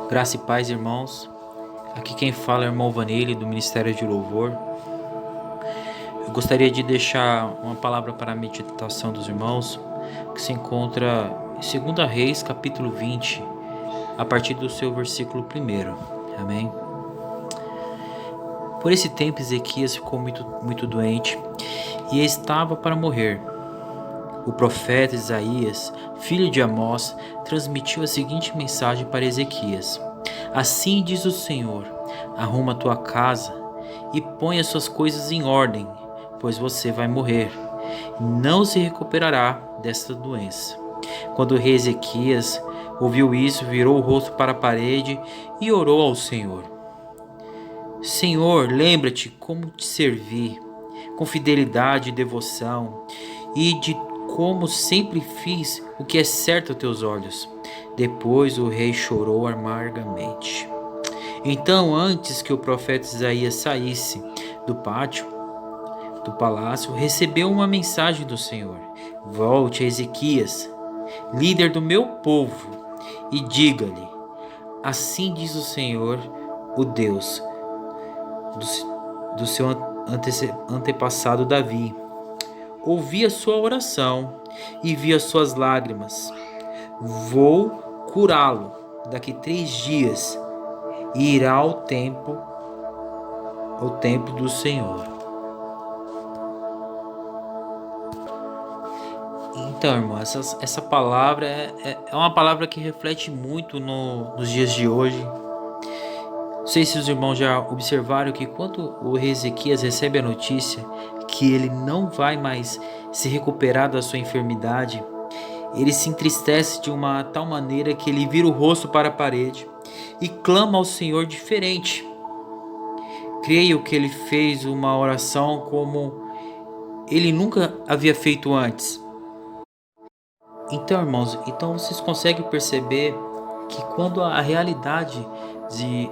Graça e paz, irmãos. Aqui quem fala é o irmão Vanille, do Ministério de Louvor. Eu gostaria de deixar uma palavra para a meditação dos irmãos, que se encontra em 2 Reis, capítulo 20, a partir do seu versículo 1. Amém? Por esse tempo, Ezequias ficou muito doente e estava para morrer. O profeta Isaías, filho de Amós, transmitiu a seguinte mensagem para Ezequias: Assim diz o Senhor: arruma tua casa e põe as suas coisas em ordem, pois você vai morrer e não se recuperará desta doença. Quando o rei Ezequias ouviu isso, virou o rosto para a parede e orou ao Senhor: Senhor, lembra-te como te servi, com fidelidade e devoção, e de como sempre fiz o que é certo aos teus olhos. Depois o rei chorou amargamente. Então, antes que o profeta Isaías saísse do pátio do palácio, recebeu uma mensagem do Senhor: Volte a Ezequias, líder do meu povo, e diga-lhe: Assim diz o Senhor, o Deus do seu antepassado Davi. Ouvi a sua oração e vi as suas lágrimas. Vou curá-lo daqui 3 dias e irá ao templo do Senhor. Então, irmão, essa palavra é uma palavra que reflete muito nos dias de hoje. Não sei se os irmãos já observaram que quando o rei Ezequias recebe a notícia que ele não vai mais se recuperar da sua enfermidade, ele se entristece de uma tal maneira que ele vira o rosto para a parede e clama ao Senhor diferente. Creio que ele fez uma oração como ele nunca havia feito antes. Então, irmãos, vocês conseguem perceber que quando a realidade de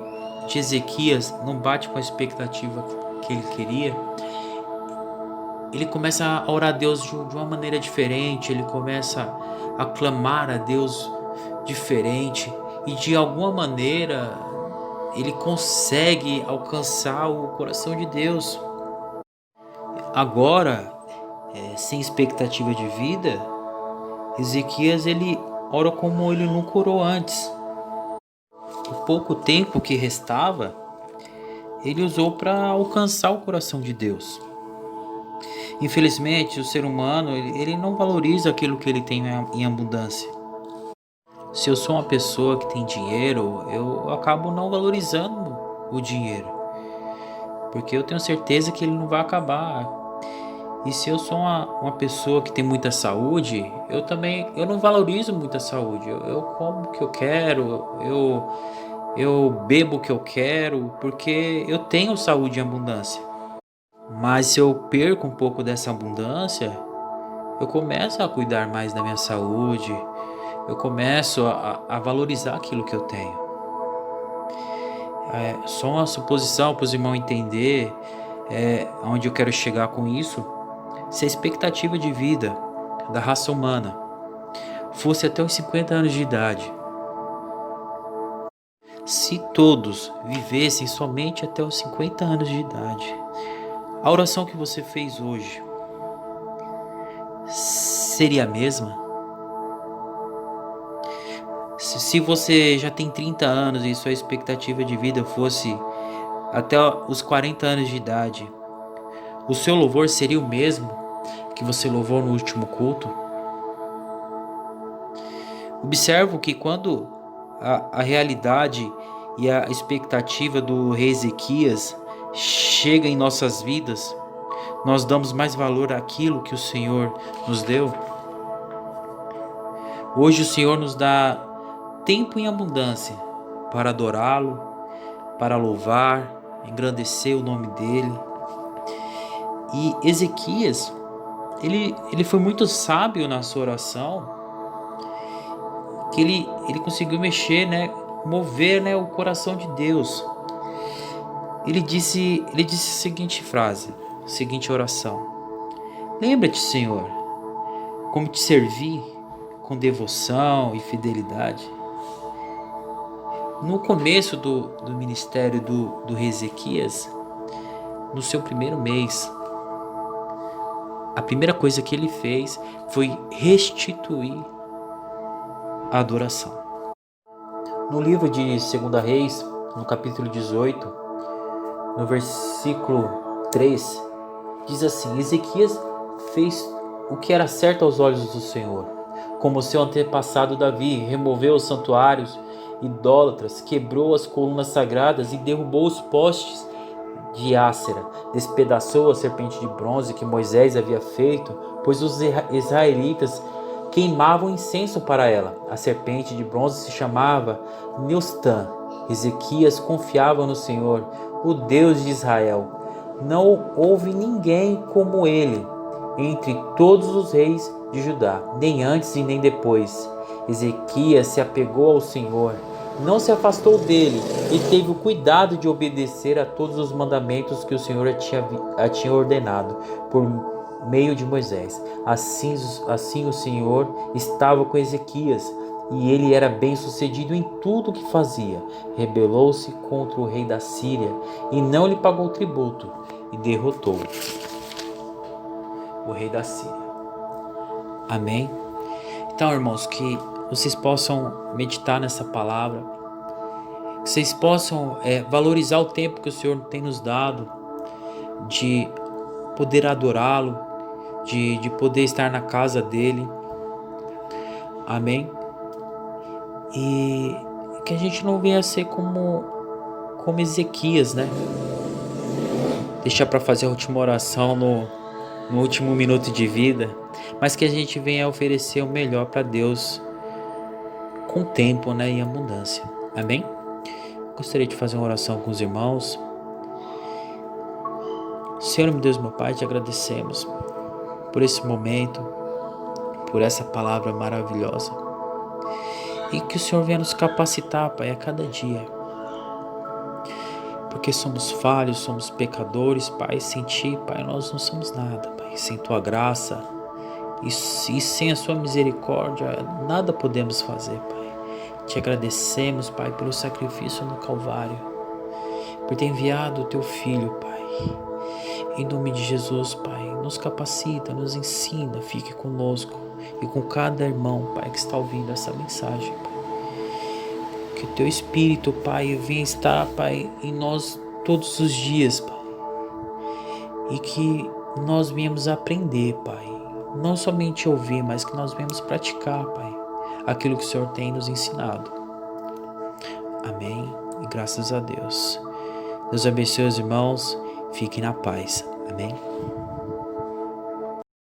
Ezequias não bate com a expectativa que ele queria, ele começa a orar a Deus de uma maneira diferente, ele começa a clamar a Deus diferente e de alguma maneira ele consegue alcançar o coração de Deus. Agora, sem expectativa de vida, Ezequias ele ora como ele nunca orou antes. O pouco tempo que restava, ele usou para alcançar o coração de Deus. Infelizmente, o ser humano ele não valoriza aquilo que ele tem em abundância. Se eu sou uma pessoa que tem dinheiro, eu acabo não valorizando o dinheiro, porque eu tenho certeza que ele não vai acabar. E se eu sou uma pessoa que tem muita saúde, eu não valorizo muita saúde. Eu como o que eu quero, eu bebo o que eu quero, porque eu tenho saúde em abundância. Mas se eu perco um pouco dessa abundância, eu começo a cuidar mais da minha saúde, eu começo a valorizar aquilo que eu tenho. Só uma suposição para os irmãos entender onde eu quero chegar com isso. Se a expectativa de vida da raça humana fosse até os 50 anos de idade, se todos vivessem somente até os 50 anos de idade, a oração que você fez hoje seria a mesma? Se você já tem 30 anos e sua expectativa de vida fosse até os 40 anos de idade, o seu louvor seria o mesmo que você louvou no último culto? Observo que quando a realidade e a expectativa do rei Ezequias chega em nossas vidas, nós damos mais valor àquilo que o Senhor nos deu. Hoje o Senhor nos dá tempo em abundância para adorá-lo, para louvar, engrandecer o nome dele. E Ezequias, ele foi muito sábio na sua oração, que ele conseguiu mexer, mover, o coração de Deus. Ele disse a seguinte frase, a seguinte oração: Lembra-te, Senhor, como te servi com devoção e fidelidade. No começo do ministério do rei Ezequias, no seu primeiro mês, a primeira coisa que ele fez foi restituir a adoração. No livro de 2 Reis, no capítulo 18, no versículo 3, diz assim: Ezequias fez o que era certo aos olhos do Senhor, como seu antepassado Davi, removeu os santuários idólatras, quebrou as colunas sagradas e derrubou os postes de Ácera, despedaçou a serpente de bronze que Moisés havia feito, pois os israelitas queimavam incenso para ela. A serpente de bronze se chamava Neustã. Ezequias confiava no Senhor, o Deus de Israel. Não houve ninguém como ele entre todos os reis de Judá, nem antes e nem depois. Ezequias se apegou ao Senhor, não se afastou dele e teve o cuidado de obedecer a todos os mandamentos que o Senhor tinha ordenado por meio de Moisés. Assim o Senhor estava com Ezequias, e ele era bem sucedido em tudo o que fazia. Rebelou-se contra o rei da Síria e não lhe pagou tributo, e derrotou o rei da Síria. Amém? Então, irmãos, que vocês possam meditar nessa palavra, que vocês possam valorizar o tempo que o Senhor tem nos dado, de poder adorá-lo, de poder estar na casa dele. Amém? E que a gente não venha a ser como Ezequias, né? Deixar para fazer a última oração no último minuto de vida, mas que a gente venha a oferecer o melhor para Deus com tempo, né, e abundância. Amém? Gostaria de fazer uma oração com os irmãos. Senhor, meu Deus, meu Pai, te agradecemos por esse momento, por essa palavra maravilhosa, e que o Senhor venha nos capacitar, Pai, a cada dia, porque somos falhos, somos pecadores, Pai. Sem Ti, Pai, nós não somos nada, Pai. Sem Tua graça e sem a Sua misericórdia, nada podemos fazer, Pai. Te agradecemos, Pai, pelo sacrifício no Calvário, por ter enviado o Teu Filho, Pai. Em nome de Jesus, Pai, nos capacita, nos ensina, fique conosco e com cada irmão, Pai, que está ouvindo essa mensagem, Pai. Que o Teu Espírito, Pai, venha estar, Pai, em nós todos os dias, Pai. E que nós venhamos aprender, Pai. Não somente ouvir, mas que nós venhamos praticar, Pai, aquilo que o Senhor tem nos ensinado. Amém. E graças a Deus. Deus abençoe os irmãos. Fiquem na paz. Amém.